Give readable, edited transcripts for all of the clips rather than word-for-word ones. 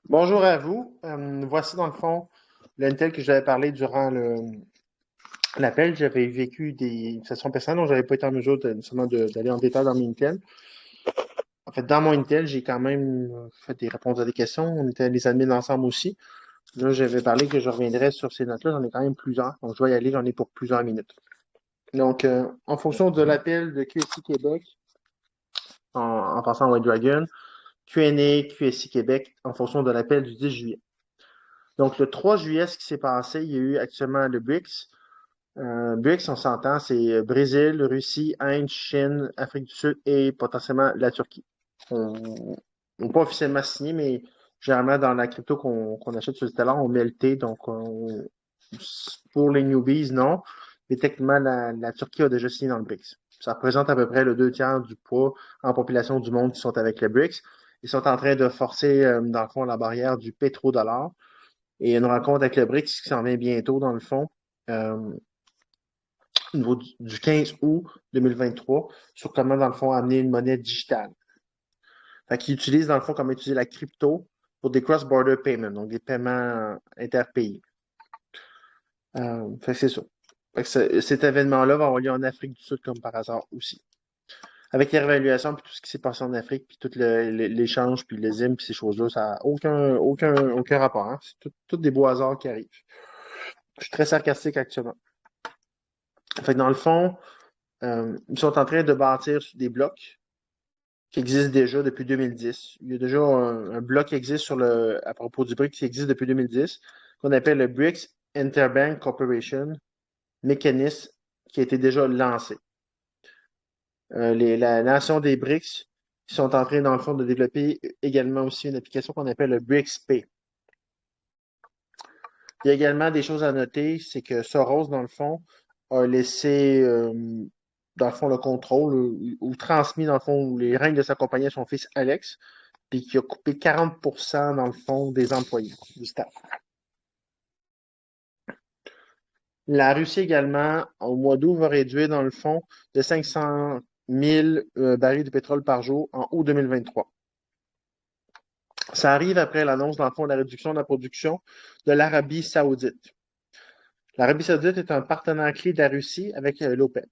Bonjour à vous. Voici dans le fond l'Intel que j'avais parlé durant l'appel. J'avais vécu des situations personnelles dont j'avais pas été en mesure nécessairement d'aller en détail dans mon Intel. En fait, dans mon Intel, j'ai quand même fait des réponses à des questions. On était les admins ensemble aussi. Là, j'avais parlé que je reviendrais sur ces notes-là. J'en ai quand même plusieurs. Donc, je vais y aller. J'en ai pour plusieurs minutes. Donc, en fonction de l'appel de QSI Québec, en passant à White Dragon, Q&A, QSI Québec, en fonction de l'appel du 10 juillet. Donc, le 3 juillet, ce qui s'est passé, il y a eu actuellement le BRICS. BRICS, on s'entend, c'est Brésil, Russie, Inde, Chine, Afrique du Sud et potentiellement la Turquie. On n'a pas officiellement signé, mais généralement dans la crypto qu'on achète sur le talent, on met le T. Donc, pour les newbies, non. Mais techniquement, la Turquie a déjà signé dans le BRICS. Ça représente à peu près le 2 tiers du poids en population du monde qui sont avec le BRICS. Ils sont en train de forcer, dans le fond, la barrière du pétrodollar. Et il y a une rencontre avec le BRICS qui s'en vient bientôt, dans le fond, euh, au niveau du 15 août 2023, sur comment, dans le fond, amener une monnaie digitale. Fait qu'ils utilisent, dans le fond, comment utiliser la crypto pour des cross-border payments, donc des paiements interpays. Fait que c'est ça. Fait que cet événement-là va avoir lieu en Afrique du Sud, comme par hasard aussi. Avec les réévaluations, puis tout ce qui s'est passé en Afrique, puis tout l'échange, puis les IM, puis ces choses-là, ça n'a aucun rapport. Hein? C'est tout des beaux hasards qui arrivent. Je suis très sarcastique actuellement. Fait que dans le fond, ils sont en train de bâtir des blocs qui existent déjà depuis 2010. Il y a déjà un bloc qui existe à propos du BRICS qui existe depuis 2010, qu'on appelle le BRICS Interbank Cooperation mécanisme qui a été déjà lancé. La nation des BRICS sont en train, dans le fond, de développer également aussi une application qu'on appelle le BRICS Pay. Il y a également des choses à noter, c'est que Soros, dans le fond, a laissé, dans le fond, le contrôle ou transmis, dans le fond, les règnes de sa compagnie à son fils Alex, puis qui a coupé 40% dans le fond, des employés, du staff. La Russie également, au mois d'août, va réduire, dans le fond, de 500 000 barils de pétrole par jour en août 2023. Ça arrive après l'annonce, dans le fond, de la réduction de la production de l'Arabie saoudite. L'Arabie saoudite est un partenaire clé de la Russie avec l'OPEP.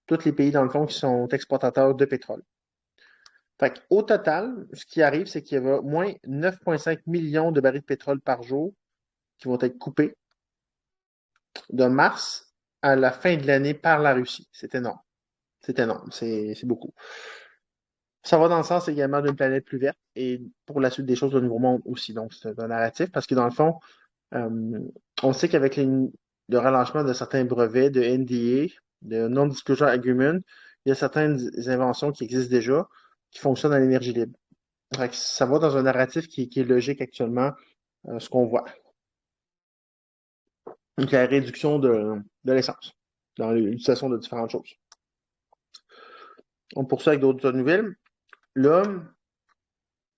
Tous les pays, dans le fond, qui sont exportateurs de pétrole. Fait au total, ce qui arrive, c'est qu'il y a moins 9,5 millions de barils de pétrole par jour qui vont être coupés de mars à la fin de l'année par la Russie. C'est énorme. C'est énorme. C'est beaucoup. Ça va dans le sens également d'une planète plus verte et pour la suite des choses au Nouveau Monde aussi. Donc, c'est un narratif parce que dans le fond, euh, on sait qu'avec le relâchement de certains brevets de NDA, de Non-Disclosure Agreement, il y a certaines inventions qui existent déjà qui fonctionnent à l'énergie libre. Fait que ça va dans un narratif qui est logique actuellement, ce qu'on voit. Donc, la réduction de l'essence dans l'utilisation de différentes choses. On poursuit avec d'autres nouvelles. Là,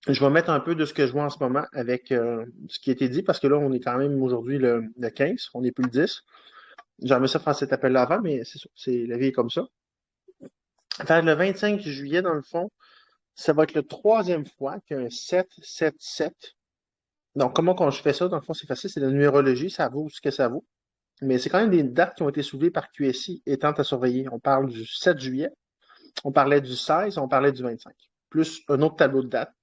je vais mettre un peu de ce que je vois en ce moment avec ce qui a été dit, parce que là, on est quand même aujourd'hui le 15, on n'est plus le 10. J'aimerais ça faire cet appel-là avant, mais c'est ça, la vie est comme ça. Faire le 25 juillet, dans le fond, ça va être le troisième fois qu'il y a un 7-7-7. Donc, comment qu'on je fais ça? Dans le fond, c'est facile, c'est la numérologie, ça vaut ce que ça vaut. Mais c'est quand même des dates qui ont été soulevées par QSI étant à surveiller. On parle du 7 juillet, on parlait du 16, on parlait du 25. Plus un autre tableau de dates.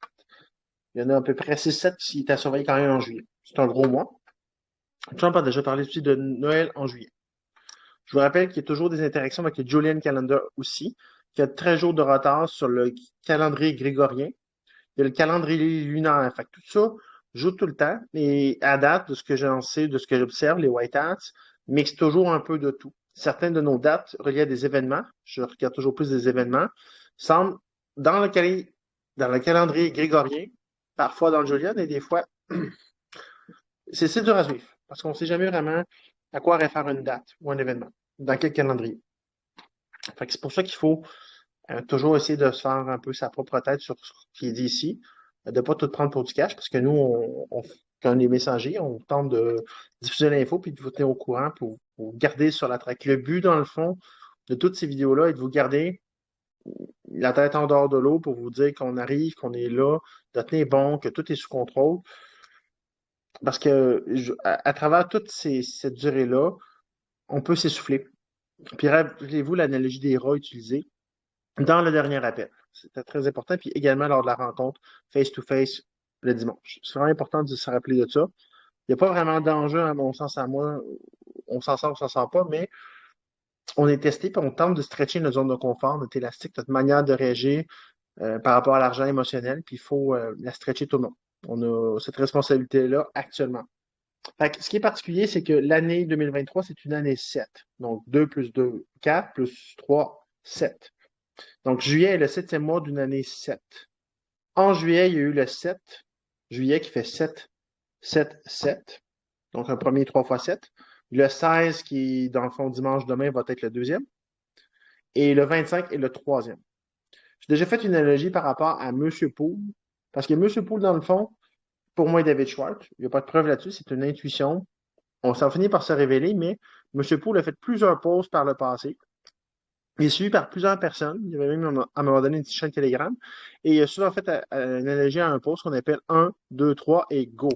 Il y en a à peu près 6-7 qui est à surveiller quand même en juillet. C'est un gros mois. Trump a déjà parlé aussi de Noël en juillet. Je vous rappelle qu'il y a toujours des interactions avec le Julian Calendar aussi, qui a 13 jours de retard sur le calendrier grégorien. Il y a le calendrier lunaire. Fait que tout ça joue tout le temps. Et à date, de ce que j'en sais, de ce que j'observe, les White Hats mixent toujours un peu de tout. Certaines de nos dates reliées à des événements, je regarde toujours plus des événements, semblent dans le calendrier grégorien, parfois dans le Julian, et des fois, c'est dur à suivre. Parce qu'on ne sait jamais vraiment à quoi réfère une date ou un événement, dans quel calendrier. Fait que c'est pour ça qu'il faut toujours essayer de se faire un peu sa propre tête sur ce qui est dit ici, de ne pas tout prendre pour du cash, parce que nous, quand on est messager, on tente de diffuser l'info puis de vous tenir au courant pour garder sur la traque. Le but, dans le fond, de toutes ces vidéos-là est de vous garder la tête en dehors de l'eau pour vous dire qu'on arrive, qu'on est là, de tenir bon, que tout est sous contrôle. Parce que à travers toute cette durée-là, on peut s'essouffler. Puis rappelez-vous l'analogie des rats utilisée dans le dernier appel. C'était très important. Puis également lors de la rencontre face-to-face le dimanche. C'est vraiment important de se rappeler de ça. Il n'y a pas vraiment d'enjeu, à mon sens, à moi. On s'en sort pas, mais on est testé puis on tente de stretcher notre zone de confort, notre élastique, notre manière de réagir par rapport à l'argent émotionnel, puis il faut la stretcher tout le monde. On a cette responsabilité-là actuellement. Fait que ce qui est particulier, c'est que l'année 2023, c'est une année 7. Donc 2 plus 2, 4 plus 3, 7. Donc juillet est le septième mois d'une année 7. En juillet, il y a eu le 7, juillet qui fait 7, 7, 7. Donc un premier 3 fois 7. Le 16 qui, dans le fond, dimanche demain, va être le deuxième. Et le 25 est le troisième. J'ai déjà fait une analogie par rapport à Monsieur Poole, parce que Monsieur Poole, dans le fond, pour moi, David Schwartz, il n'y a pas de preuve là-dessus, c'est une intuition. On s'en finit par se révéler, mais Monsieur Poole a fait plusieurs pauses par le passé. Il est suivi par plusieurs personnes. Il y avait même à un moment donné une petite chaîne Telegram. Et il a souvent fait une analogie à un pause qu'on appelle 1, 2, 3 et go.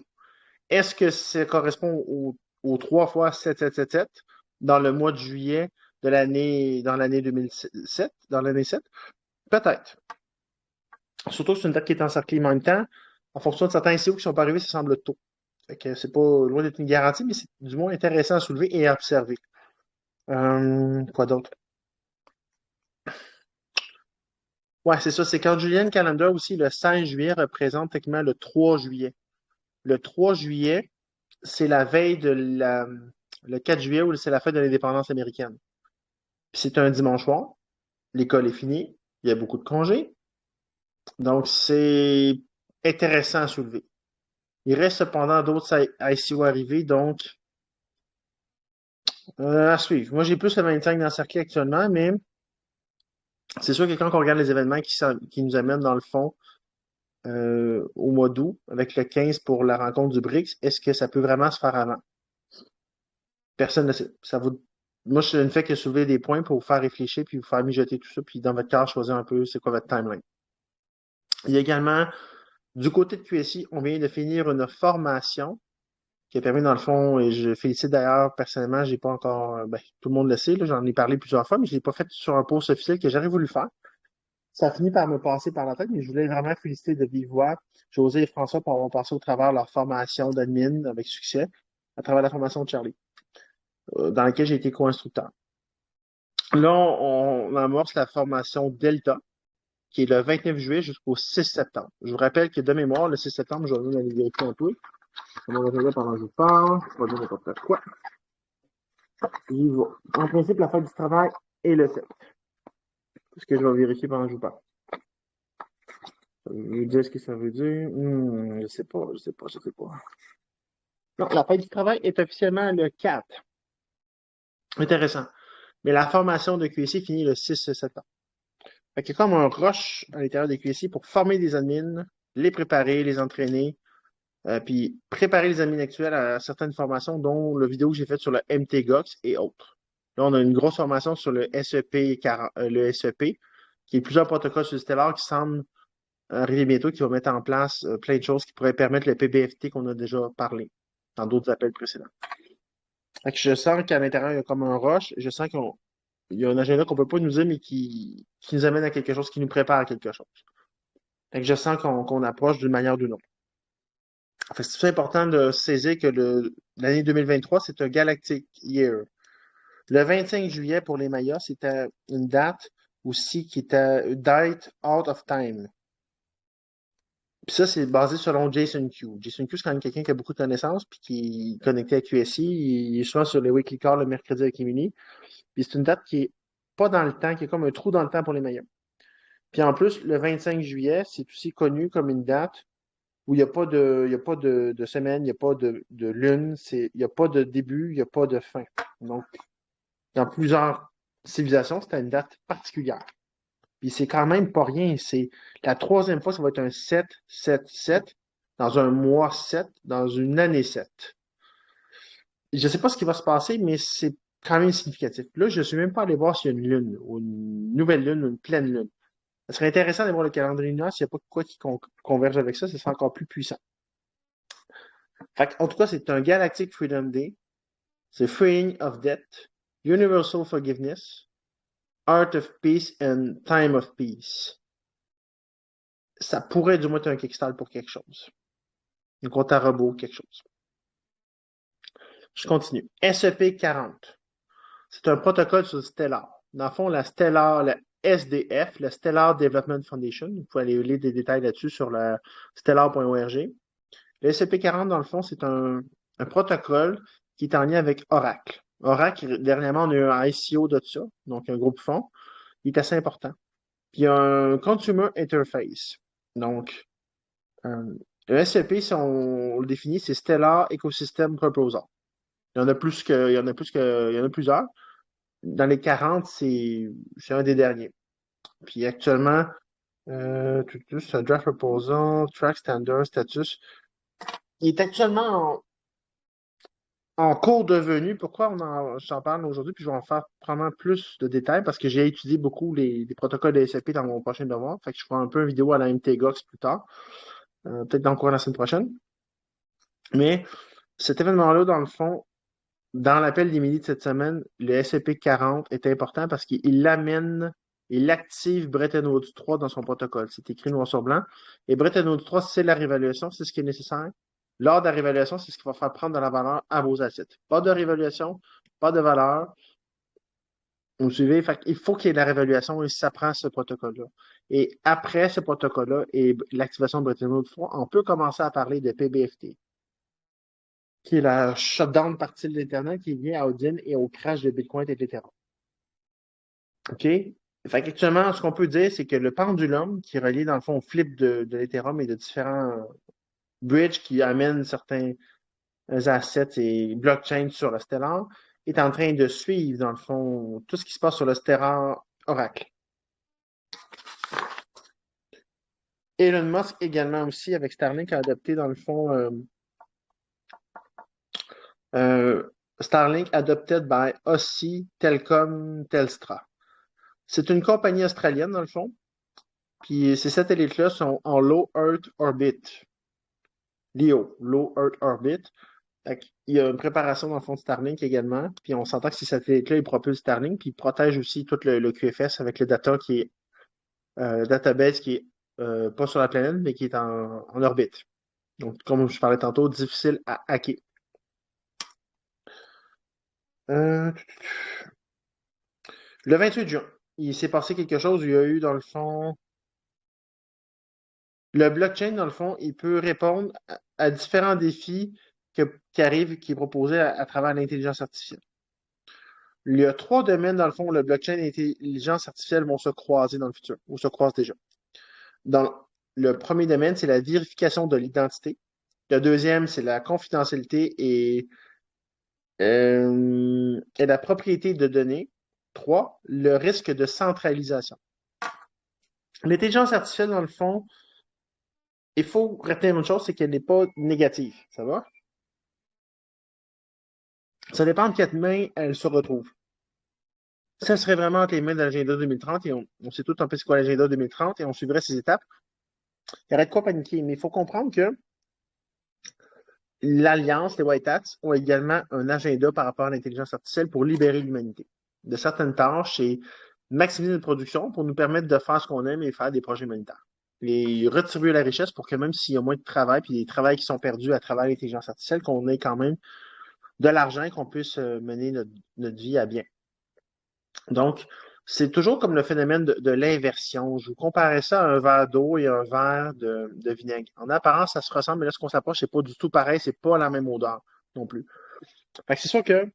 Est-ce que ça correspond aux 3 fois 7, 7, 7, 7 dans le mois de juillet dans l'année 2007, dans l'année 7? Peut-être. Surtout que c'est une date qui est encerclée en même temps. En fonction de certains SEO qui sont pas arrivés, ça semble tôt. Fait que c'est pas loin d'être une garantie, mais c'est du moins intéressant à soulever et à observer. Quoi d'autre? Ouais, c'est ça. C'est quand Julian Calendar aussi, le 16 juillet représente techniquement le 3 juillet. Le 3 juillet, c'est la veille le 4 juillet où c'est la fête de l'indépendance américaine. Puis c'est un dimanche soir. L'école est finie. Il y a beaucoup de congés. Donc, c'est intéressant à soulever. Il reste cependant d'autres ICO arrivés, donc à suivre. Moi, j'ai plus le 25 d'encercler actuellement, mais c'est sûr que quand on regarde les événements qui nous amènent dans le fond au mois d'août, avec le 15 pour la rencontre du BRICS, est-ce que ça peut vraiment se faire avant? Personne ne sait. Moi, je ne fais que soulever des points pour vous faire réfléchir, puis vous faire mijoter tout ça, puis dans votre cas, choisir un peu c'est quoi votre timeline. Il y a également, du côté de QSI, on vient de finir une formation qui a permis, dans le fond, et je félicite d'ailleurs, personnellement, j'ai pas encore, tout le monde le sait, là, j'en ai parlé plusieurs fois, mais je l'ai pas fait sur un post officiel que j'aurais voulu faire. Ça a fini par me passer par la tête, mais je voulais vraiment féliciter de vive voix José et François pour avoir passé au travers leur formation d'admin avec succès, à travers la formation de Charlie, dans laquelle j'ai été co-instructeur. Là, on amorce la formation Delta, qui est le 29 juillet jusqu'au 6 septembre. Je vous rappelle que de mémoire, le 6 septembre, je vais venir aller vérifier un peu. On va regarder pendant que je vous parle. Je vais dire n'importe quoi. J'y vais. En principe, la fête du travail est le 7. Ce que je vais vérifier pendant que je vous parle. Je vais vous dire ce que ça veut dire. Je sais pas, je sais pas, je sais pas. Non, la fête du travail est officiellement le 4. Intéressant. Mais la formation de QSI finit le 6 septembre. Fait qu'il y a comme un rush à l'intérieur des QSI pour former des admins, les préparer, les entraîner, puis préparer les admins actuels à certaines formations, dont le vidéo que j'ai fait sur le MTGOX et autres. Là, on a une grosse formation sur le SEP, le SEP, qui est plusieurs protocoles sur le Stellar qui semblent arriver bientôt, qui va mettre en place plein de choses qui pourraient permettre le PBFT qu'on a déjà parlé dans d'autres appels précédents. Fait que je sens qu'à l'intérieur, il y a comme un rush. Je sens qu'il y a un agenda qu'on peut pas nous dire, mais qui nous amène à quelque chose, qui nous prépare à quelque chose. Fait que je sens qu'on approche d'une manière ou d'une autre. Fait que c'est important de saisir que l'année 2023, c'est un Galactic Year. Le 25 juillet pour les Mayas, c'était une date aussi qui était date out of time. Puis ça, c'est basé selon Jason Q. Jason Q, c'est quand même quelqu'un qui a beaucoup de connaissances puis qui est connecté à QSI. Il est souvent sur les weekly calls le mercredi avec Emily. Puis c'est une date qui est pas dans le temps, qui est comme un trou dans le temps pour les Mayas. Puis en plus, le 25 juillet, c'est aussi connu comme une date où il y a pas de semaine, il n'y a pas de lune, il n'y a pas de début, il n'y a pas de fin. Donc, dans plusieurs civilisations, c'est une date particulière. Puis c'est quand même pas rien. C'est la troisième fois, ça va être un 7, 7, 7, dans un mois 7, dans une année 7. Je ne sais pas ce qui va se passer, mais c'est quand même significatif. Là, je ne suis même pas allé voir s'il y a une lune, ou une nouvelle lune, ou une pleine lune. Ce serait intéressant de voir le calendrier lunaire. S'il n'y a pas de quoi qui converge avec ça, ce serait encore plus puissant. En tout cas, c'est un Galactic Freedom Day. C'est Freeing of Debt, Universal Forgiveness, Art of Peace and Time of Peace. Ça pourrait du moins être un Kickstarter pour quelque chose. Un compte à rebours, quelque chose. Je continue. SEP 40. C'est un protocole sur Stellar. Dans le fond, la Stellar, la SDF, la Stellar Development Foundation, vous pouvez aller lire des détails là-dessus sur la stellar.org. Le SCP-40, dans le fond, c'est un protocole qui est en lien avec Oracle. Oracle, dernièrement, on a eu un ICO de ça, donc un groupe fonds. Il est assez important. Puis il y a un Consumer Interface. Donc, le SCP, si on le définit, c'est Stellar Ecosystem Proposal. Il y en a plusieurs. Dans les 40, c'est un des derniers. Puis actuellement, c'est un draft proposal, track standard, status. Il est actuellement en cours de venue. Pourquoi j'en parle aujourd'hui? Puis je vais en faire probablement plus de détails parce que j'ai étudié beaucoup les protocoles de SAP dans mon prochain devoir. Fait que je ferai un peu une vidéo à la MTGOX plus tard, peut-être dans le cours de la semaine prochaine. Mais cet événement-là, dans le fond, dans l'appel des midi de cette semaine, le SCP-40 est important parce qu'il l'amène, il active Bretton Woods 3 dans son protocole. C'est écrit noir sur blanc. Et Bretton Woods 3, c'est la réévaluation, c'est ce qui est nécessaire. Lors de la réévaluation, c'est ce qui va faire prendre de la valeur à vos assets. Pas de réévaluation, pas de valeur. Vous suivez? Il faut qu'il y ait de la réévaluation et ça prend ce protocole-là. Et après ce protocole-là et l'activation de Bretton Woods 3, on peut commencer à parler de PBFT, qui est la shutdown partie de l'Internet qui est liée à Odin et au crash de Bitcoin et etc. OK? Actuellement, ce qu'on peut dire, c'est que le pendulum qui est relié dans le fond au flip de l'Ethereum et de différents bridges qui amènent certains assets et blockchains sur le Stellar est en train de suivre, dans le fond, tout ce qui se passe sur le Stellar Oracle. Elon Musk également aussi, avec Starlink, a adopté, dans le fond, Starlink adopted by Aussie Telcom Telstra. C'est une compagnie australienne, dans le fond. Puis ces satellites-là sont en Low Earth Orbit. LEO, Low Earth Orbit. Il y a une préparation dans le fond de Starlink également. Puis on s'entend que ces satellites-là, ils propulsent Starlink, puis ils protègent aussi tout le QFS avec le data qui est database qui est pas sur la planète, mais qui est en orbite. Donc, comme je parlais tantôt, difficile à hacker. Euh, le 28 juin, il s'est passé quelque chose. Il y a eu, dans le fond, le blockchain, dans le fond, il peut répondre à différents défis qui arrivent, qui est proposé à travers l'intelligence artificielle. Il y a trois domaines, dans le fond, où le blockchain et l'intelligence artificielle vont se croiser dans le futur, ou se croisent déjà. Dans le premier domaine, c'est la vérification de l'identité. Le deuxième, c'est la confidentialité et la propriété de données. Trois, le risque de centralisation. L'intelligence artificielle, dans le fond, il faut retenir une chose, c'est qu'elle n'est pas négative. Ça va? Ça dépend de quelle main elle se retrouve. Ça serait vraiment entre les mains de l'agenda 2030 et on sait tout un peu c'est quoi l'agenda 2030 et on suivrait ces étapes. Il y aurait de quoi paniquer, mais il faut comprendre que l'Alliance, les White Hats, ont également un agenda par rapport à l'intelligence artificielle pour libérer l'humanité de certaines tâches et maximiser notre production pour nous permettre de faire ce qu'on aime et faire des projets humanitaires. Et redistribuer la richesse pour que même s'il y a moins de travail, puis des travails qui sont perdus à travers l'intelligence artificielle, qu'on ait quand même de l'argent et qu'on puisse mener notre vie à bien. Donc, c'est toujours comme le phénomène de l'inversion. Je vous comparais ça à un verre d'eau et un verre de vinaigre. En apparence, ça se ressemble, mais là, ce qu'on s'approche, c'est pas du tout pareil, c'est pas la même odeur non plus. C'est sûr que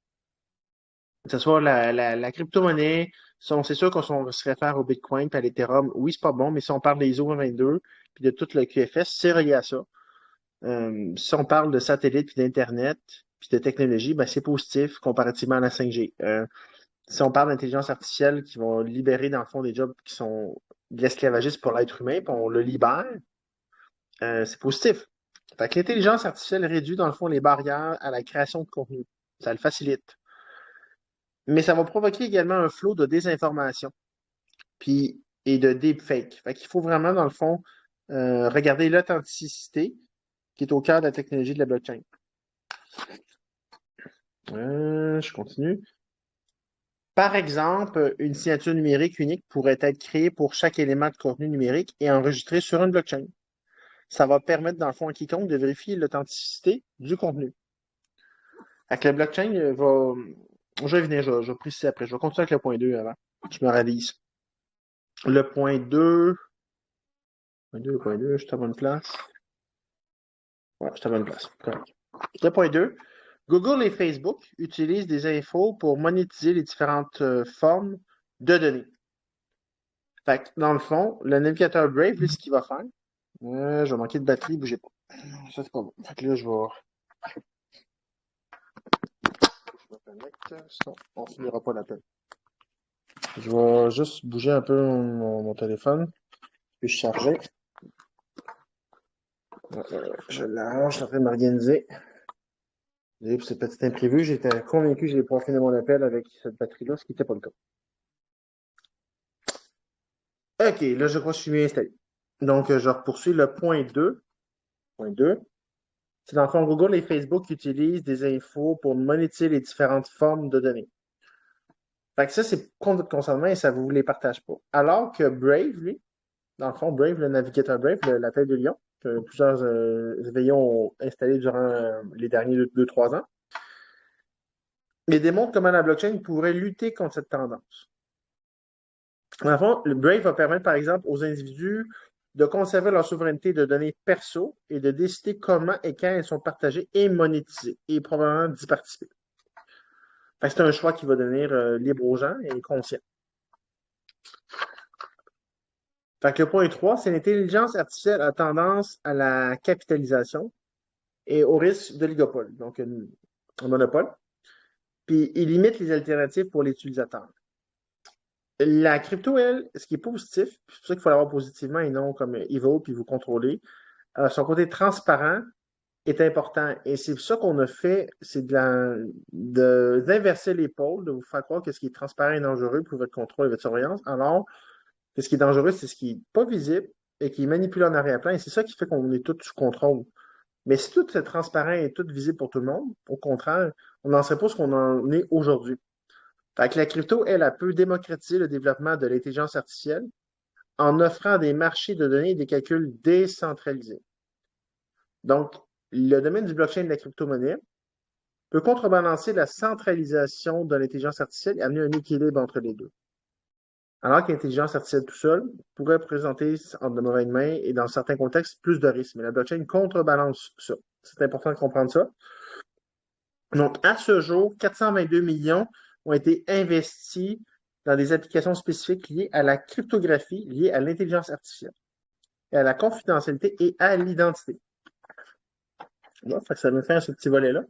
ce soit la crypto-monnaie, c'est sûr qu'on se réfère au Bitcoin et à l'Ethereum. Oui, c'est pas bon, mais si on parle des ISO 22 puis de tout le QFS, c'est relié à ça. Si on parle de satellites puis d'Internet puis de technologie, ben, c'est positif comparativement à la 5G. Si on parle d'intelligence artificielle qui va libérer, dans le fond, des jobs qui sont de l'esclavagisme pour l'être humain, puis on le libère, c'est positif. Fait que l'intelligence artificielle réduit, dans le fond, les barrières à la création de contenu. Ça le facilite. Mais ça va provoquer également un flot de désinformation puis, et de deepfake. Fait qu'il faut vraiment, dans le fond, regarder l'authenticité qui est au cœur de la technologie de la blockchain. Je continue. Par exemple, une signature numérique unique pourrait être créée pour chaque élément de contenu numérique et enregistrée sur une blockchain. Ça va permettre, dans le fond, à quiconque de vérifier l'authenticité du contenu. Avec la blockchain, je vais venir, je vais préciser après. Je vais continuer avec le point 2 avant. Je me réalise. Le point 2, je suis à bonne place. Ouais, je suis à bonne place. Correct. Le point 2. Google et Facebook utilisent des infos pour monétiser les différentes formes de données. Fait que, dans le fond, le navigateur Brave, lui, ce qu'il va faire, je vais manquer de batterie, bougez pas. Ça, c'est pas bon. Fait que là, je me connecte, sinon on finira pas l'appel. Je vais juste bouger un peu mon téléphone, puis je charger. Je l'arrange, je suis en train de m'organiser. Désolé pour ce petit imprévu, j'étais convaincu que j'allais pouvoir finir mon appel avec cette batterie-là, ce qui n'était pas le cas. OK, là, je crois que je suis bien installé. Donc, je poursuis le point 2. Point 2. C'est dans le fond, Google et Facebook utilisent des infos pour monétiser les différentes formes de données. Fait que ça, c'est contre votre consentement et ça vous les partage pas. Alors que Brave, lui, dans le fond, Brave, le navigateur Brave, la tête de lion, que plusieurs éveillons ont installé durant les derniers 2-3 ans, il démontre comment la blockchain pourrait lutter contre cette tendance. Dans le fond, le Brave va permettre, par exemple, aux individus de conserver leur souveraineté de données perso et de décider comment et quand elles sont partagées et monétisées, et probablement d'y participer. C'est un choix qui va devenir libre aux gens et conscient. Fait que le point 3, c'est l'intelligence artificielle a tendance à la capitalisation et au risque d'oligopole, donc un monopole. Puis il limite les alternatives pour les utilisateurs. La crypto, elle, ce qui est positif, c'est pour ça qu'il faut l'avoir positivement et non comme evil puis vous contrôler. Son côté transparent est important. Et c'est ça qu'on a fait, c'est d'inverser les pôles, de vous faire croire que ce qui est transparent est dangereux pour votre contrôle et votre surveillance. Alors, que ce qui est dangereux, c'est ce qui n'est pas visible et qui est manipulé en arrière-plan. Et c'est ça qui fait qu'on est tous sous contrôle. Mais si tout est transparent et tout visible pour tout le monde, au contraire, on n'en serait pas ce qu'on en est aujourd'hui. Fait que la crypto, elle peut démocratiser le développement de l'intelligence artificielle en offrant des marchés de données et des calculs décentralisés. Donc, le domaine du blockchain de la crypto-monnaie peut contrebalancer la centralisation de l'intelligence artificielle et amener un équilibre entre les deux. Alors que l'intelligence artificielle tout seul pourrait présenter entre de mauvaises mains et dans certains contextes plus de risques. Mais la blockchain contrebalance ça. C'est important de comprendre ça. Donc, à ce jour, 422 millions ont été investis dans des applications spécifiques liées à la cryptographie, liées à l'intelligence artificielle, et à la confidentialité et à l'identité. Bon, ça me fait ce petit volet-là.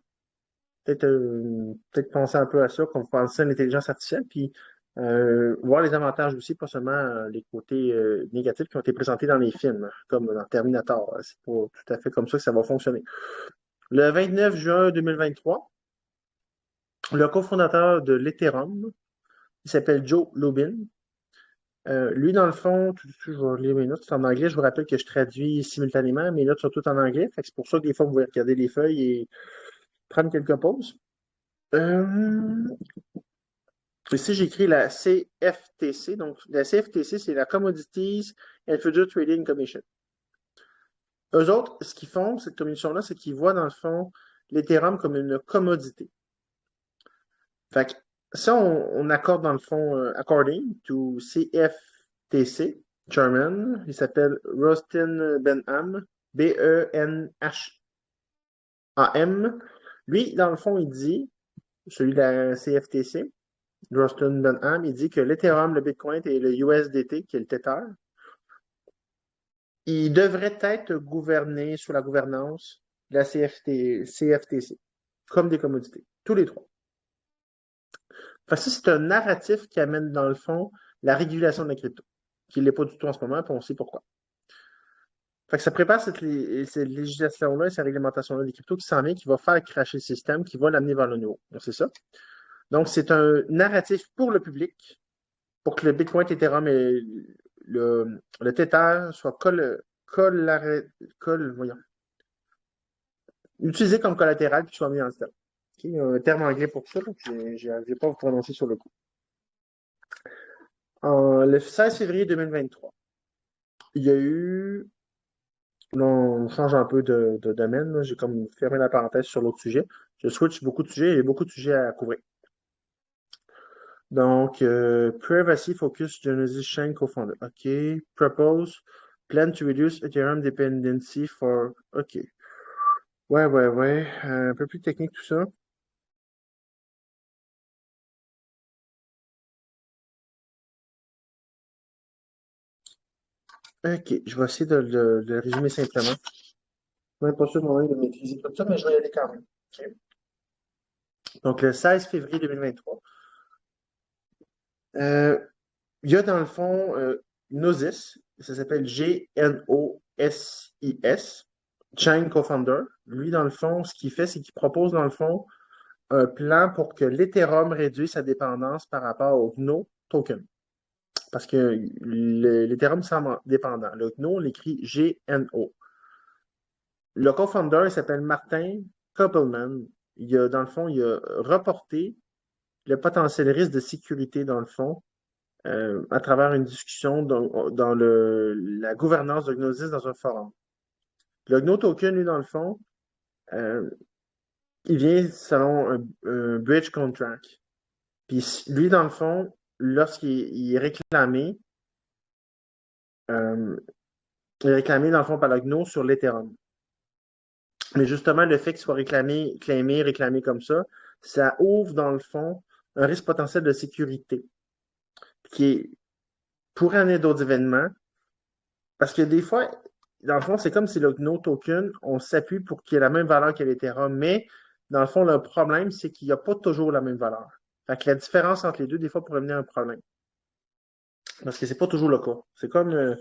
Peut-être penser un peu à ça, qu'on pense à l'intelligence artificielle, puis voir les avantages aussi, pas seulement les côtés négatifs qui ont été présentés dans les films, comme dans Terminator. C'est pas tout à fait comme ça que ça va fonctionner. Le 29 juin 2023, le cofondateur de l'Ethereum, il s'appelle Joe Lubin. Lui, dans le fond, je vais lire mes notes, c'est en anglais. Je vous rappelle que je traduis simultanément. Mes notes sont toutes en anglais. C'est pour ça que des fois, vous pouvez regarder les feuilles et prendre quelques pauses. Ici, j'écris la CFTC. Donc, la CFTC, c'est la Commodities and Futures Trading Commission. Eux autres, ce qu'ils font, cette commission-là, c'est qu'ils voient, dans le fond, l'Ethereum comme une commodité. Fait que ça, on accorde, dans le fond, according to CFTC, Chairman, il s'appelle Rustin Benham, B-E-N-H-A-M. Lui, dans le fond, il dit, celui de la CFTC, Rustin Benham, il dit que l'Ethereum, le Bitcoin et le USDT, qui est le Tether, ils devraient être gouvernés sous la gouvernance de la CFTC, comme des commodités, tous les trois. Fait que ça, c'est un narratif qui amène, dans le fond, la régulation de la crypto, qui ne l'est pas du tout en ce moment, puis on sait pourquoi. Fait que ça prépare cette législation-là et cette réglementation-là des cryptos qui s'en vient, qui va faire cracher le système, qui va l'amener vers le nouveau. Donc, c'est ça. Donc, c'est un narratif pour le public, pour que le Bitcoin, l'Ethereum et le Tether soient voyons, utilisé comme collatéral puis soit mis dans le système. OK, il y a un terme anglais pour ça, donc je n'arrive pas à vous prononcer sur le coup. Le 16 février 2023, il y a eu, là, on change un peu de domaine, là. J'ai comme fermé la parenthèse sur l'autre sujet. Je switch beaucoup de sujets, il y a beaucoup de sujets à couvrir. Donc, Privacy Focus Genesis Chain Co-founder. OK. Propose Plan to reduce Ethereum dependency for. OK. Ouais, ouais, ouais. Un peu plus technique tout ça. OK. Je vais essayer de le résumer simplement. Je suis pas sûr de moi de maîtriser tout ça, mais je vais y aller quand même. OK. Donc, le 16 février 2023, euh, il y a dans le fond Gnosis. Ça s'appelle Gnosis. Chain Co-founder. Lui, dans le fond, ce qu'il fait, c'est qu'il propose, dans le fond, un plan pour que l'Ethereum réduise sa dépendance par rapport au GNO token. Parce que l'Ethereum semble dépendant. Le GNO, on l'écrit GNO. Le co-founder, il s'appelle Martin Koppelman. Dans le fond, il a reporté le potentiel risque de sécurité, dans le fond, à travers une discussion dans la gouvernance de Gnosis dans un forum. Le GNO token, lui, dans le fond, euh, il vient selon un bridge contract. Puis lui, dans le fond, lorsqu'il est euh, il est réclamé, dans le fond, par le GNO sur l'Ethereum. Mais justement, le fait qu'il soit réclamé comme ça ouvre, dans le fond, un risque potentiel de sécurité qui est, pourrait amener d'autres événements. Parce que des fois, dans le fond, c'est comme si le GNO token, on s'appuie pour qu'il ait la même valeur que l'Ethereum, mais dans le fond, le problème, c'est qu'il n'y a pas toujours la même valeur. Fait que la différence entre les deux, des fois, pourrait amener un problème. Parce que c'est pas toujours le cas. C'est comme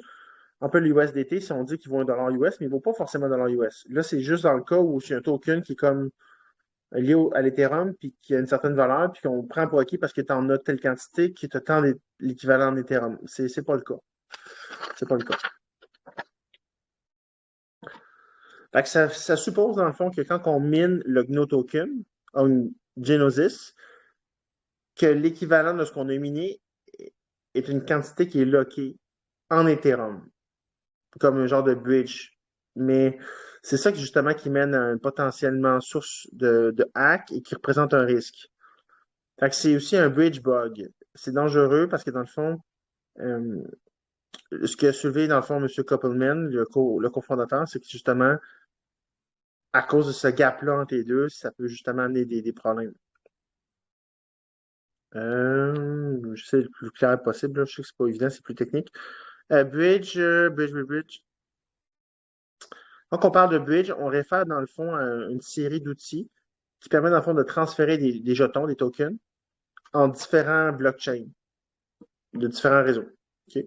un peu l'USDT, si on dit qu'il vaut un dollar US, mais il ne vaut pas forcément un dollar US. Là, c'est juste dans le cas où c'est un token qui est comme lié à l'Ethereum, puis qui a une certaine valeur, puis qu'on prend pour acquis parce que tu en as telle quantité qui te tend l'équivalent en Ethereum. C'est pas le cas. C'est pas le cas. Fait que ça suppose, dans le fond, que quand on mine le GNO token, en Genesis, que l'équivalent de ce qu'on a miné est une quantité qui est lockée en Ethereum, comme un genre de bridge. Mais c'est ça justement qui mène à un potentiellement source de hack et qui représente un risque. Fait que c'est aussi un bridge bug. C'est dangereux parce que dans le fond, euh, ce qui a soulevé dans le fond M. Koppelman, le cofondateur, c'est que justement, à cause de ce gap-là entre les deux, ça peut justement amener des problèmes. Je sais le plus clair possible, là. Je sais que c'est pas évident, c'est plus technique. Bridge. Quand on parle de bridge, on réfère dans le fond à une série d'outils qui permet dans le fond de transférer des jetons, des tokens, en différents blockchains, de différents réseaux. OK?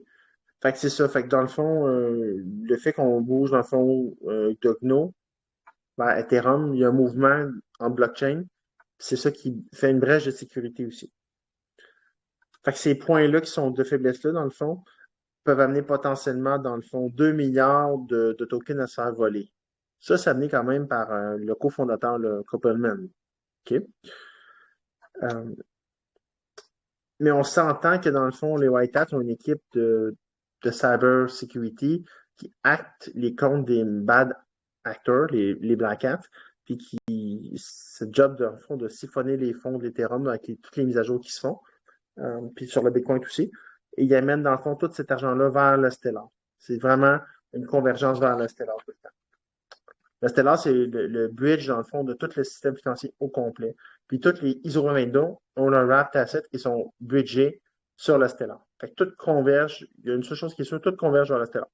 Fait que c'est ça. Fait que dans le fond, le fait qu'on bouge dans le fond de GNO vers Ethereum, il y a un mouvement en blockchain. C'est ça qui fait une brèche de sécurité aussi. Fait que ces points-là qui sont de faiblesse-là, dans le fond, peuvent amener potentiellement, dans le fond, 2 milliards de tokens à se faire voler. Ça, c'est amené quand même par le cofondateur, le Koppelman. OK? Euh, mais on s'entend que dans le fond, les White Hats ont une équipe de cyber security qui acte les comptes des bad actors, les Black Hats, puis qui, c'est le job de, fond, de siphonner les fonds de l'Ethereum avec toutes les mises à jour qui se font, puis sur le Bitcoin aussi. Et ils amènent dans le fond tout cet argent-là vers le Stellar. C'est vraiment une convergence vers le Stellar tout le temps. Le Stellar, c'est le bridge, dans le fond, de tout le système financier au complet. Puis tous les ISO windows ont un wrapped asset qui sont bridgés sur le Stellar. Fait que tout converge. Il y a une seule chose qui est sûre, tout converge vers le Stellar.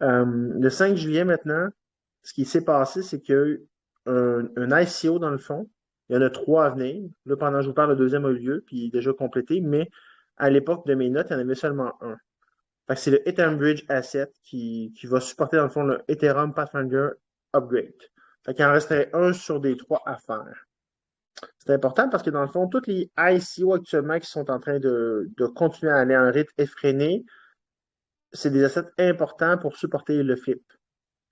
Le 5 juillet maintenant, ce qui s'est passé, c'est qu'il y a eu un ICO dans le fond. Il y en a trois à venir. Là, pendant que je vous parle, le deuxième a eu lieu, puis il est déjà complété, mais à l'époque de mes notes, il y en avait seulement un. Fait que c'est le Ethereum Bridge Asset qui va supporter, dans le fond, le Ethereum Pathfinder Upgrade. Fait qu'il en resterait un sur des trois à faire. C'est important parce que, dans le fond, toutes les ICO actuellement qui sont en train de continuer à aller à un rythme effréné, c'est des assets importants pour supporter le FIP.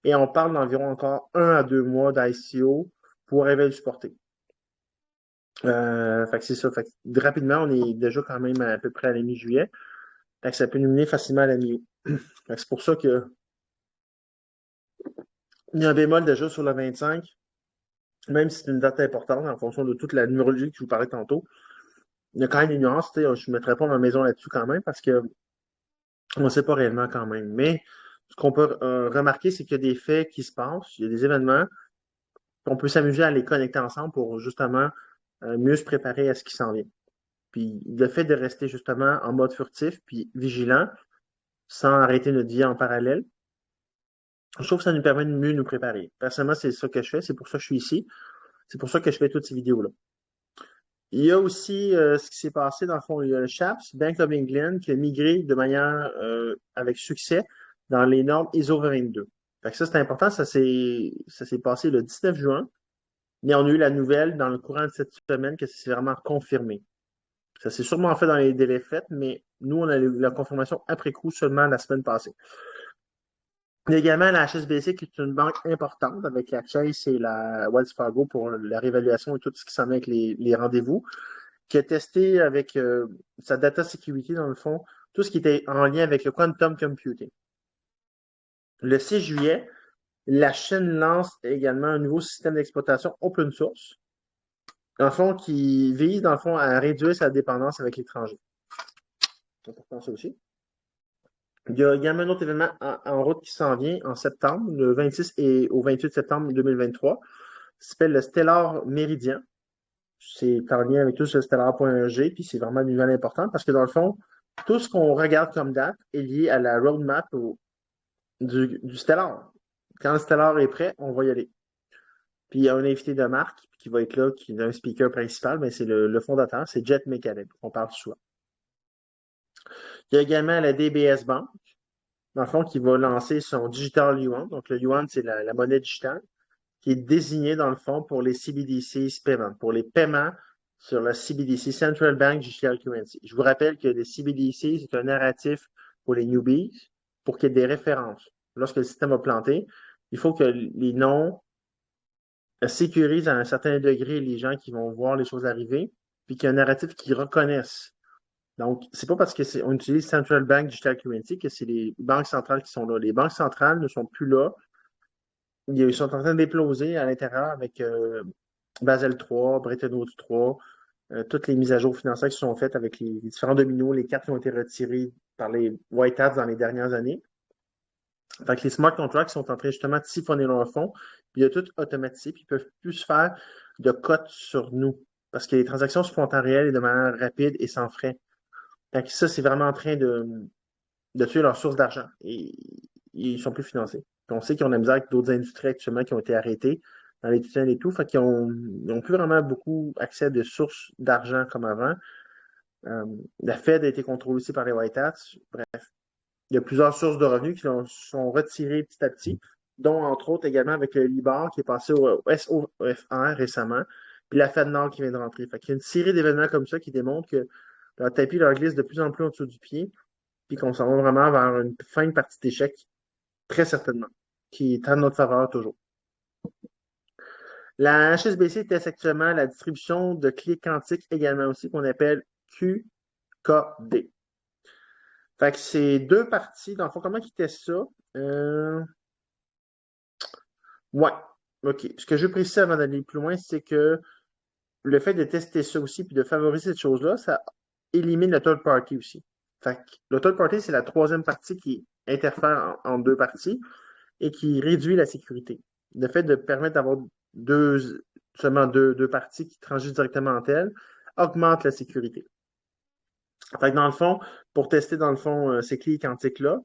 Et on parle d'environ encore 1 à 2 mois d'ICO pour réveil du porté. Fait que c'est ça. Fait que rapidement, on est déjà quand même à peu près à la mi-juillet. Fait que ça peut nous mener facilement à la mi-août. Fait que c'est pour ça que il y a un bémol déjà sur le 25, même si c'est une date importante en fonction de toute la numérologie que je vous parlais tantôt. Il y a quand même des nuances, je ne mettrai pas ma maison là-dessus quand même parce que on ne sait pas réellement quand même. Mais ce qu'on peut remarquer, c'est qu'il y a des faits qui se passent, il y a des événements, qu'on peut s'amuser à les connecter ensemble pour justement mieux se préparer à ce qui s'en vient. Puis le fait de rester justement en mode furtif puis vigilant, sans arrêter notre vie en parallèle, je trouve que ça nous permet de mieux nous préparer. Personnellement, c'est ça que je fais, c'est pour ça que je suis ici, c'est pour ça que je fais toutes ces vidéos-là. Il y a aussi ce qui s'est passé, dans le fond, il y a le SHAPS, Bank of England, qui a migré de manière avec succès dans les normes ISO 22. Fait que ça, c'est important, ça s'est passé le 19 juin, mais on a eu la nouvelle dans le courant de cette semaine que c'est vraiment confirmé. Ça s'est sûrement fait dans les délais faits, mais nous, on a eu la confirmation après coup seulement la semaine passée. Il y a également la HSBC qui est une banque importante avec la Chase et la Wells Fargo pour la réévaluation et tout ce qui s'en vient avec les rendez-vous, qui a testé avec sa data security, dans le fond, tout ce qui était en lien avec le quantum computing. Le 6 juillet, la chaîne lance également un nouveau système d'exploitation open source, dans le fond, qui vise, dans le fond, à réduire sa dépendance avec l'étranger. C'est important, ça aussi. Il y a également un autre événement en route qui s'en vient en septembre, le 26 et au 28 septembre 2023. Ça s'appelle le Stellar Méridien. C'est en lien avec tout ce Stellar.g, puis c'est vraiment une nouvelle importante parce que dans le fond, tout ce qu'on regarde comme date est lié à la roadmap du Stellar. Quand le Stellar est prêt, on va y aller. Puis il y a un invité de marque qui va être là, qui est un speaker principal, mais c'est le fondateur, c'est Jet McCaleb. On parle souvent. Il y a également la DBS Bank, dans le fond, qui va lancer son Digital Yuan. Donc, le Yuan, c'est la monnaie digitale qui est désignée, dans le fond, pour les CBDC Payments, pour les paiements sur la CBDC, Central Bank Digital Currency. Je vous rappelle que les CBDC, c'est un narratif pour les newbies, pour qu'il y ait des références. Lorsque le système a planté, il faut que les noms sécurisent à un certain degré les gens qui vont voir les choses arriver, puis qu'il y ait un narratif qui reconnaisse. Donc, c'est pas parce qu'on utilise Central Bank Digital Currency que c'est les banques centrales qui sont là. Les banques centrales ne sont plus là. Ils sont en train d'écloser à l'intérieur avec Basel III, Bretton Woods III, toutes les mises à jour financières qui sont faites avec les différents dominos, les cartes qui ont été retirées par les White Hats dans les dernières années. Fait que les smart contracts sont en train justement de siphonner leur fonds, puis de tout automatiser, puis ils peuvent plus se faire de cotes sur nous. Parce que les transactions se font en temps réel et de manière rapide et sans frais. Fait que ça, c'est vraiment en train de tuer leur source d'argent. Et ils ne sont plus financés. Puis on sait qu'ils ont de la misère avec d'autres industries actuellement qui ont été arrêtées dans les tutelles et tout. Fait qu'ils n'ont plus vraiment beaucoup accès à des sources d'argent comme avant. La Fed a été contrôlée aussi par les White Hats. Bref, il y a plusieurs sources de revenus qui sont retirées petit à petit, dont entre autres également avec le Libor qui est passé au SOFR récemment, puis la Fed Nord qui vient de rentrer. Fait qu'il y a une série d'événements comme ça qui démontrent que leur tapis leur glisse de plus en plus en dessous du pied, puis qu'on s'en va vraiment vers une fin de partie d'échec, très certainement, qui est à notre faveur toujours. La HSBC teste actuellement la distribution de clés quantiques également aussi, qu'on appelle QKD. Fait que c'est deux parties. Dans le fond, comment ils testent ça? Ouais. OK. Ce que je veux préciser avant d'aller plus loin, c'est que le fait de tester ça aussi puis de favoriser cette chose-là, ça élimine le third party aussi. Fait que le third party, c'est la troisième partie qui interfère en deux parties et qui réduit la sécurité. Le fait de permettre d'avoir seulement deux parties qui transigent directement entre elles augmente la sécurité. Fait que dans le fond, pour tester dans le fond ces clés quantiques-là,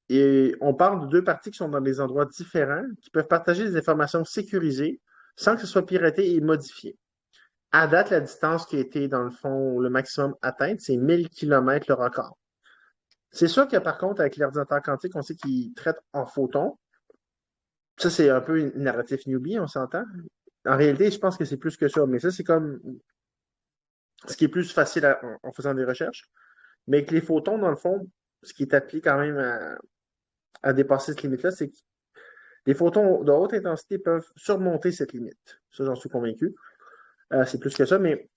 et on parle de deux parties qui sont dans des endroits différents, qui peuvent partager des informations sécurisées sans que ce soit piraté et modifié. À date, la distance qui a été, dans le fond, le maximum atteinte, c'est 1000 km le record. C'est sûr que par contre, avec l'ordinateur quantique, on sait qu'il traite en photons. Ça, c'est un peu une narratif newbie, on s'entend. En réalité, je pense que c'est plus que ça, mais ça, c'est comme ce qui est plus facile en faisant des recherches. Mais avec les photons, dans le fond, ce qui est appelé quand même à dépasser cette limite-là, c'est Les photons de haute intensité peuvent surmonter cette limite. Ça, j'en suis convaincu. C'est plus que ça, mais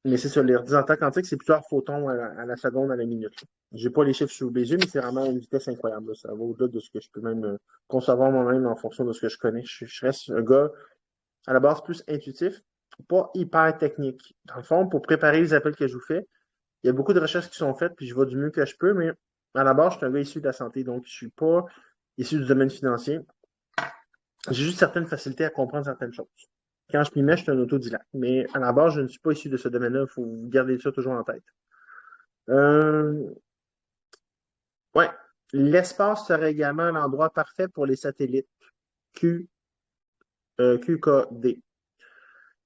c'est ça. Les ordinateurs quantiques, c'est plusieurs photons à la seconde, à la minute. J'ai pas les chiffres sous les yeux, mais c'est vraiment une vitesse incroyable, là. Ça va au-delà de ce que je peux même concevoir moi-même en fonction de ce que je connais. Je reste un gars, à la base, plus intuitif, pas hyper technique. Dans le fond, pour préparer les appels que je vous fais, il y a beaucoup de recherches qui sont faites, puis je vais du mieux que je peux, mais à la base, je suis un gars issu de la santé, donc je suis pas issu du domaine financier. J'ai juste certaines facilités à comprendre certaines choses. Quand je m'y mets, je suis un autodidacte. Mais à la base, je ne suis pas issu de ce domaine-là. Il faut garder ça toujours en tête. Euh, ouais. L'espace serait également l'endroit parfait pour les satellites Q, QKD.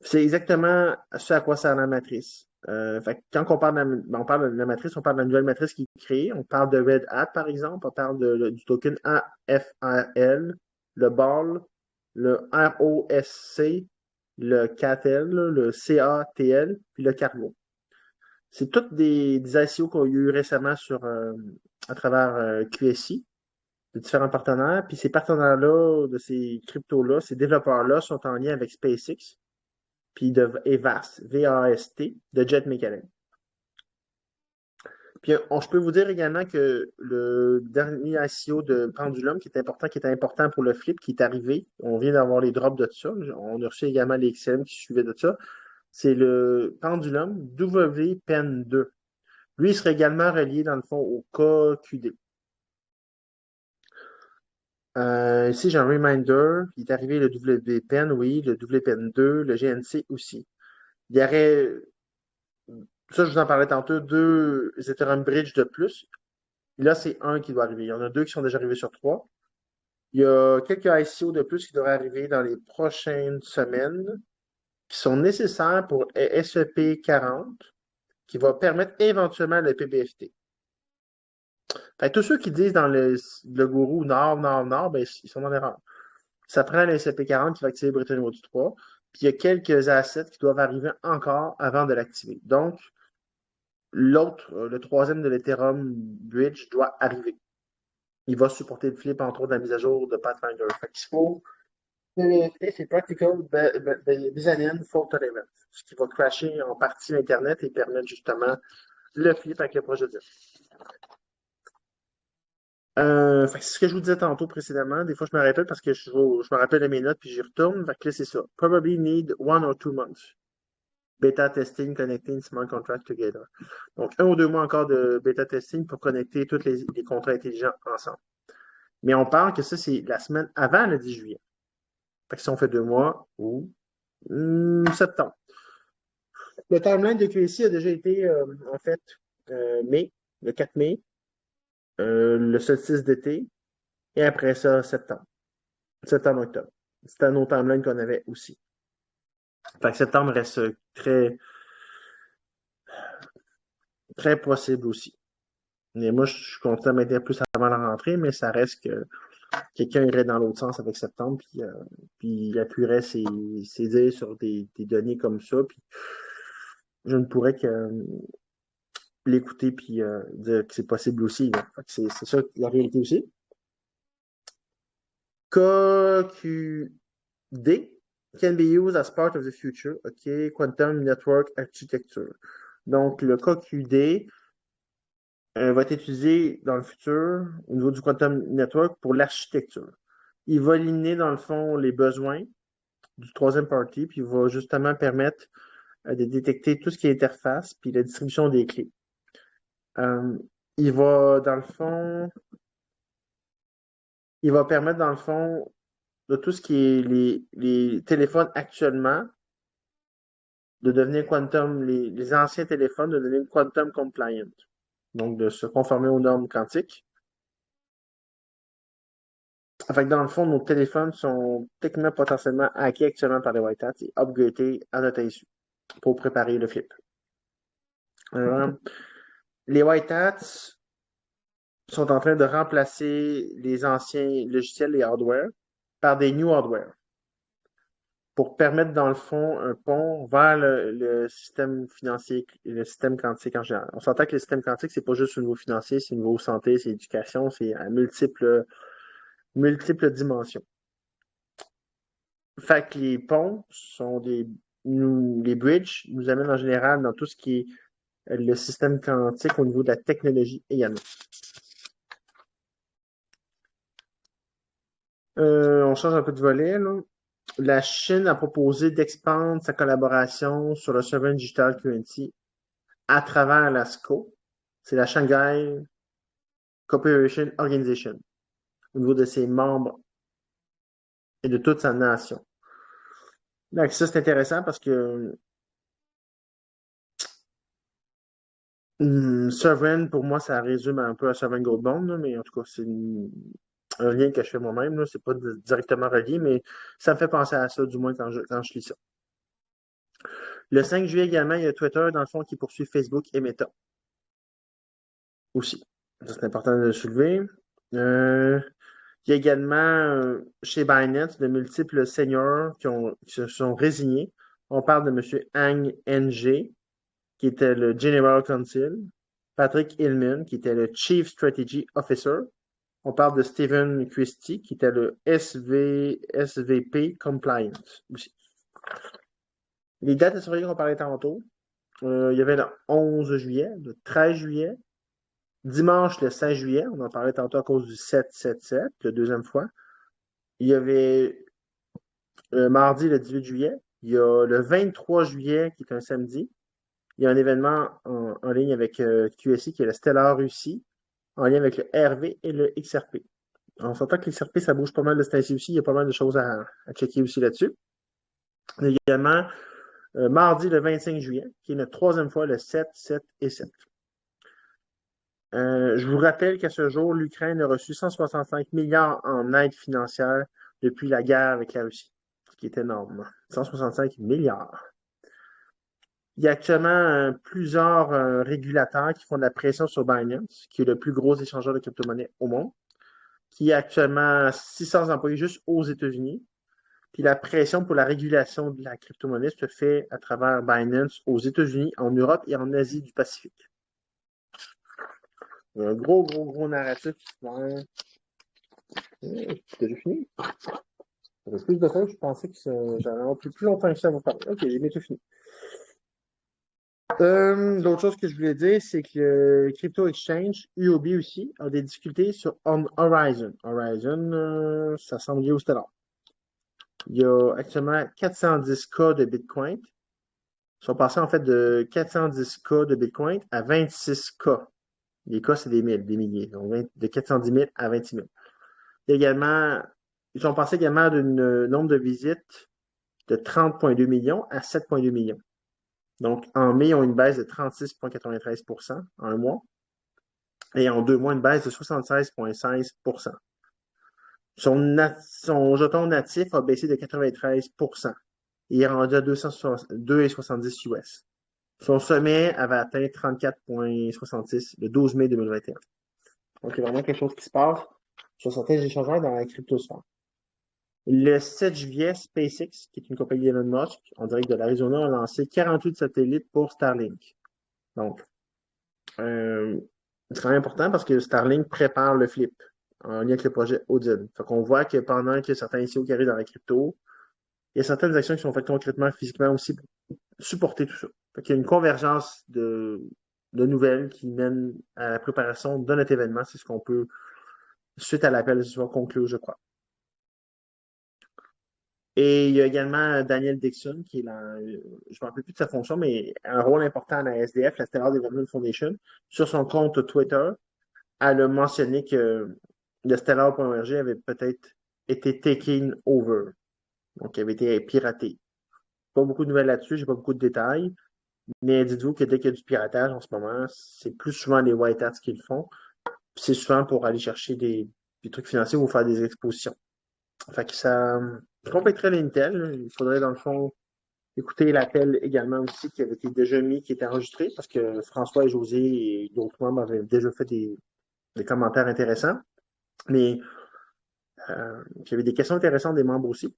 C'est exactement ce à quoi sert la matrice. Fait que quand on parle on parle de la matrice, on parle de la nouvelle matrice qui est créée. On parle de Red Hat, par exemple. On parle du token AFRL, le BAL, le ROSC, le CATL, le CATL, puis le Cargo. C'est toutes des ICO qu'on a eu récemment à travers QSI, de différents partenaires. Puis ces partenaires-là, de ces cryptos-là, ces développeurs-là sont en lien avec SpaceX, puis de VAST, V-A-S-T, de Jet Mécanique. Puis je peux vous dire également que le dernier ICO de Pendulum, qui était important pour le flip, qui est arrivé, on vient d'avoir les drops de ça. On a reçu également les XM qui suivaient de ça. C'est le Pendulum WPEN2. Lui, il serait également relié, dans le fond, au KQD. Ici, j'ai un reminder. Il est arrivé le WPEN, oui, le WPEN2, le GNC aussi. Il y aurait, ça, je vous en parlais tantôt, deux Ethereum Bridge de plus. Là, c'est un qui doit arriver. Il y en a deux qui sont déjà arrivés sur trois. Il y a quelques ICO de plus qui devraient arriver dans les prochaines semaines, qui sont nécessaires pour SEP40, qui va permettre éventuellement le PBFT. Fait que tous ceux qui disent dans le gourou Nord, Nord, Nord, ben, ils sont dans l'erreur. Ça prend le SCP-40 qui va activer Bretton Woods 3, puis il y a quelques assets qui doivent arriver encore avant de l'activer. Donc, l'autre, le troisième de l'Ethereum Bridge doit arriver. Il va supporter le flip, entre autres, de la mise à jour de Pathfinder. Fait qu'il faut vérifier, c'est Practical Byzantine Fault Tolerant, ce qui va crasher en partie l'Internet et permettre justement le flip avec le projet 10. Fait que c'est ce que je vous disais tantôt précédemment. Des fois, je me répète parce que je me rappelle de mes notes puis j'y retourne. Fait que là, c'est ça. Probably need 1 or 2 months. Beta testing, connecting smart contracts together. Donc, 1 ou 2 mois encore de bêta testing pour connecter tous les contrats intelligents ensemble. Mais on parle que ça, c'est la semaine avant le 10 juillet. Fait que si on fait 2 mois ou septembre. Le timeline de QSI a déjà été, en fait, mai, le 4 mai, le solstice d'été, et après ça, septembre. Septembre-octobre. C'était un autre timeline qu'on avait aussi. Fait que septembre reste très, très possible aussi. Et moi, je suis content de maintenir plus avant la rentrée, mais ça reste que quelqu'un irait dans l'autre sens avec septembre, puis il appuierait ses dires sur des données comme ça, puis je ne pourrais que l'écouter puis dire que c'est possible aussi. C'est ça la réalité aussi. KQD can be used as part of the future, OK, Quantum Network Architecture. Donc, le KQD va être utilisé dans le futur au niveau du Quantum Network pour l'architecture. Il va éliminer, dans le fond, les besoins du troisième party, puis il va justement permettre de détecter tout ce qui est interface, puis la distribution des clés. Il va, dans le fond, il va permettre, dans le fond, de tout ce qui est les téléphones actuellement, de devenir quantum, les anciens téléphones, de devenir quantum compliant. Donc, de se conformer aux normes quantiques. Fait que dans le fond, nos téléphones sont techniquement potentiellement hackés actuellement par les White Hats et upgradés à notre insu pour préparer le flip. Les White Hats sont en train de remplacer les anciens logiciels et hardware par des new hardware pour permettre, dans le fond, un pont vers le système financier, le système quantique en général. On s'entend que le système quantique, c'est pas juste au niveau financier, c'est au niveau santé, c'est éducation, c'est à multiples multiples dimensions. Fait que les ponts sont les bridges nous amènent en général dans tout ce qui est le système quantique au niveau de la technologie également. On change un peu de volet, là. La Chine a proposé d'expandre sa collaboration sur le Sovereign Digital Currency à travers la SCO. C'est la Shanghai Cooperation Organization, au niveau de ses membres et de toute sa nation. Donc ça, c'est intéressant parce que Sovereign, pour moi, ça résume un peu à Sovereign Gold Bond, là, mais en tout cas, c'est un lien que je fais moi-même. C'est pas directement relié, mais ça me fait penser à ça, du moins quand je lis ça. Le 5 juillet également, il y a Twitter, dans le fond, qui poursuit Facebook et Meta aussi. Ça, c'est important de le soulever. Il y a également chez Binance de multiples seniors qui se sont résignés. On parle de M. Hang Ng, qui était le General Counsel, Patrick Hillman, qui était le Chief Strategy Officer. On parle de Stephen Christie, qui était le SVP Compliance aussi. Les dates de surveillance qu'on parlait tantôt, il y avait le 11 juillet, le 13 juillet, dimanche le 16 juillet, on en parlait tantôt à cause du 7-7-7, la deuxième fois. Il y avait mardi le 18 juillet, il y a le 23 juillet qui est un samedi. Il y a un événement en ligne avec QSI qui est le Stellar Russie, en lien avec le RV et le XRP. On s'entend que l'XRP, ça bouge pas mal de ce temps-ci aussi. Il y a pas mal de choses à checker aussi là-dessus. Il y a également mardi le 25 juillet, qui est notre troisième fois, le 7, 7 et 7. Je vous rappelle qu'à ce jour, l'Ukraine a reçu 165 milliards en aide financière depuis la guerre avec la Russie, ce qui est énorme. 165 milliards. Il y a actuellement plusieurs régulateurs qui font de la pression sur Binance, qui est le plus gros échangeur de crypto-monnaies au monde, qui a actuellement 600 employés juste aux États-Unis. Puis la pression pour la régulation de la crypto-monnaie se fait à travers Binance aux États-Unis, en Europe et en Asie du Pacifique. Un gros narratif. Ouais. C'est déjà fini? Ça fait plus de temps que je pensais que j'allais avoir plus longtemps que ça à vous parler. Ok, j'ai bientôt fini. L'autre chose que je voulais dire, c'est que le Crypto Exchange, UOB aussi, a des difficultés sur Horizon. Horizon, ça semble lié au Stellar. Il y a actuellement 410 cas de Bitcoin. Ils sont passés en fait de 410 cas de Bitcoin à 26 cas. Les cas, c'est des milliers. Donc de 410 000 à 26 000. Également, ils sont passés également d'un nombre de visites de 30,2 millions à 7,2 millions. Donc, en mai, ils ont une baisse de 36,93% en un mois. Et en 2 mois, une baisse de 76,16%. Son jeton natif a baissé de 93%. Il est rendu à 2,70 US. Son sommet avait atteint 34,66 le 12 mai 2021. Donc, il y a vraiment quelque chose qui se passe sur certains échangeurs dans la cryptosphère. Le 7 juillet, SpaceX, qui est une compagnie d'Elon Musk, en direct de l'Arizona, a lancé 48 satellites pour Starlink. Donc, c'est quand même important parce que Starlink prépare le flip en lien avec le projet Odin. Fait qu'on voit que pendant que certains ICO qui arrivent dans la crypto, il y a certaines actions qui sont faites concrètement, physiquement aussi pour supporter tout ça. Fait qu'il y a une convergence de nouvelles qui mènent à la préparation de notre événement. C'est ce qu'on peut, suite à l'appel, ce soir, conclure, je crois. Et il y a également Daniel Dixon, qui est je ne me rappelle plus de sa fonction, mais un rôle important à la SDF, la Stellar Development Foundation. Sur son compte Twitter, elle a mentionné que le Stellar.org avait peut-être été taken over. Donc, il avait été piraté. Pas beaucoup de nouvelles là-dessus, j'ai pas beaucoup de détails. Mais dites-vous que dès qu'il y a du piratage en ce moment, c'est plus souvent les white hats qui le font. C'est souvent pour aller chercher des trucs financiers ou faire des expositions. Fait que ça compléterait l'Intel. Il faudrait, dans le fond, écouter l'appel également aussi qui avait été déjà mis, qui était enregistré, parce que François et José et d'autres membres avaient déjà fait des commentaires intéressants. Mais il y avait des questions intéressantes des membres aussi.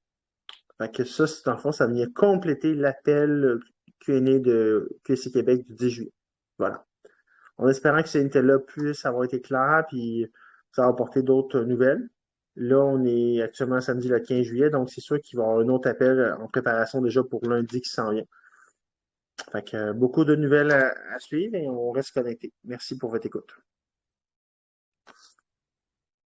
Fait que ça, dans le fond, ça venait compléter l'appel Q&A de QC Québec du 10 juillet. Voilà. En espérant que ces Intel-là puissent avoir été clairs, puis ça va apporter d'autres nouvelles. Là, on est actuellement samedi le 15 juillet, donc c'est sûr qu'il va y avoir un autre appel en préparation déjà pour lundi qui s'en vient. Fait que beaucoup de nouvelles à suivre et on reste connecté. Merci pour votre écoute.